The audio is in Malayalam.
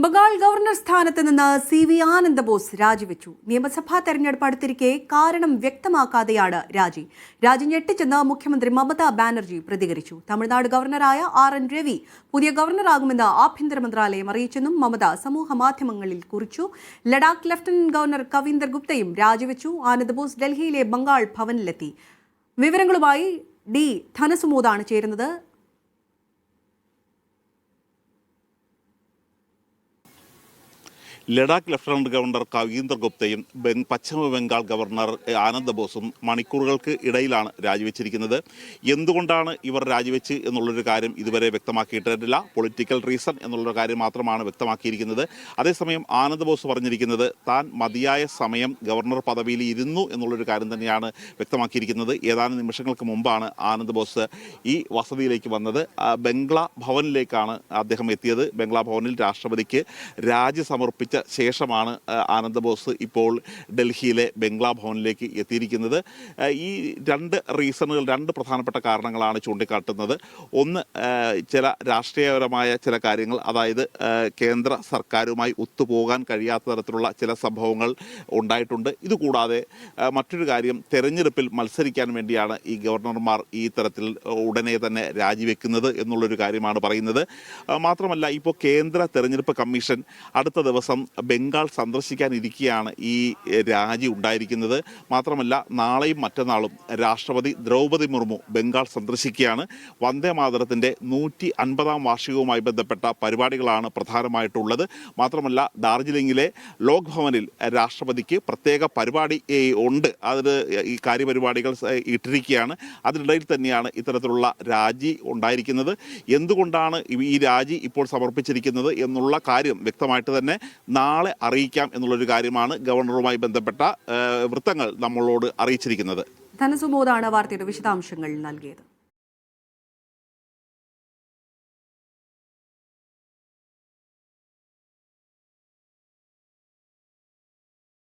ബംഗാൾ ഗവർണർ സ്ഥാനത്ത് നിന്ന് CV ആനന്ദബോസ് രാജിവെച്ചു. നിയമസഭാ തെരഞ്ഞെടുപ്പ് അടുത്തിരിക്കെ കാരണം വ്യക്തമാക്കാതെയാണ് രാജി ഞെട്ടിച്ചെന്ന് മുഖ്യമന്ത്രി മമതാ ബാനർജി പ്രതികരിച്ചു. തമിഴ്നാട് ഗവർണറായ RN രവി പുതിയ ഗവർണറാകുമെന്ന് ആഭ്യന്തര മന്ത്രാലയം അറിയിച്ചെന്നും മമത സമൂഹ മാധ്യമങ്ങളിൽ കുറിച്ചു. ലഡാക്ക് ലഫ്റ്റനന്റ് ഗവർണർ കവീന്ദർ ഗുപ്തയും രാജിവെച്ചു. ആനന്ദബോസ് ഡൽഹിയിലെ ബംഗാൾ ഭവനിലെത്തി. വിവരങ്ങളുമായി D ധനസുമോദാണ് ചേരുന്നത്. ലഡാക്ക് ലഫ്റ്റനന്റ് ഗവർണർ കവീന്ദർ ഗുപ്തയും പശ്ചിമ ബംഗാൾ ഗവർണർ ആനന്ദബോസും മണിക്കൂറുകൾക്ക് ഇടയിലാണ് രാജിവെച്ചിരിക്കുന്നത്. എന്തുകൊണ്ടാണ് ഇവർ രാജിവെച്ച് എന്നുള്ളൊരു കാര്യം ഇതുവരെ വ്യക്തമാക്കിയിട്ടില്ല. പൊളിറ്റിക്കൽ റീസൺ എന്നുള്ളൊരു കാര്യം മാത്രമാണ് വ്യക്തമാക്കിയിരിക്കുന്നത്. അതേസമയം ആനന്ദബോസ് പറഞ്ഞിരിക്കുന്നത് താൻ മതിയായ സമയം ഗവർണർ പദവിയിൽ ഇരുന്നു എന്നുള്ളൊരു കാര്യം തന്നെയാണ് വ്യക്തമാക്കിയിരിക്കുന്നത്. ഏതാനും നിമിഷങ്ങൾക്ക് മുമ്പാണ് ആനന്ദബോസ് ഈ വസതിയിലേക്ക് വന്നത്. ബംഗ്ലാ ഭവനിലേക്കാണ് അദ്ദേഹം എത്തിയത്. ബംഗ്ലാ ഭവനിൽ രാഷ്ട്രപതിക്ക് രാജി സമർപ്പിച്ച ശേഷമാണ് ആനന്ദബോസ് ഇപ്പോൾ ഡൽഹിയിലെ ബംഗ്ലാ ഭവനിലേക്ക് എത്തിയിരിക്കുന്നത്. ഈ രണ്ട് പ്രധാനപ്പെട്ട കാരണങ്ങളാണ് ചൂണ്ടിക്കാട്ടുന്നത്. ഒന്ന്, ചില രാഷ്ട്രീയപരമായ ചില കാര്യങ്ങൾ, അതായത് കേന്ദ്ര സർക്കാരുമായി ഒത്തുപോകാൻ കഴിയാത്ത തരത്തിലുള്ള ചില സംഭവങ്ങൾ ഉണ്ടായിട്ടുണ്ട്. ഇതുകൂടാതെ മറ്റൊരു കാര്യം, തെരഞ്ഞെടുപ്പിൽ മത്സരിക്കാൻ വേണ്ടിയാണ് ഈ ഗവർണർമാർ ഈ തരത്തിൽ ഉടനെ തന്നെ രാജിവെക്കുന്നത് എന്നുള്ളൊരു കാര്യമാണ് പറയുന്നത്. മാത്രമല്ല, ഇപ്പോൾ കേന്ദ്ര തെരഞ്ഞെടുപ്പ് കമ്മീഷൻ അടുത്ത ദിവസം ബംഗാൾ സന്ദർശിക്കാനിരിക്കെയാണ് ഈ രാജി ഉണ്ടായിരിക്കുന്നത്. മാത്രമല്ല, നാളെയും മറ്റന്നാളും രാഷ്ട്രപതി ദ്രൗപദി മുർമു ബംഗാൾ സന്ദർശിക്കുകയാണ്. വന്ദേമാതരത്തിൻ്റെ 150-ാം വാർഷികവുമായി ബന്ധപ്പെട്ട പരിപാടികളാണ് പ്രധാനമായിട്ടുള്ളത്. മാത്രമല്ല, ഡാർജിലിംഗിലെ ലോക് ഭവനിൽ രാഷ്ട്രപതിക്ക് പ്രത്യേക പരിപാടി ഉണ്ട്. അതിന് ഈ കാര്യപരിപാടികൾ ഇട്ടിരിക്കുകയാണ്. അതിനിടയിൽ തന്നെയാണ് ഇത്തരത്തിലുള്ള രാജി ഉണ്ടായിരിക്കുന്നത്. എന്തുകൊണ്ടാണ് ഈ രാജി ഇപ്പോൾ സമർപ്പിച്ചിരിക്കുന്നത് എന്നുള്ള കാര്യം വ്യക്തമായിട്ട് തന്നെ നാളെ അറിയിക്കാം എന്നുള്ളൊരു കാര്യമാണ് ഗവർണറുമായി ബന്ധപ്പെട്ട വൃത്തങ്ങൾ നമ്മളോട് അറിയിച്ചിരിക്കുന്നത്. ധനസുമോദാണ് വാർത്തയുടെ വിശദാംശങ്ങൾ നൽകിയത്.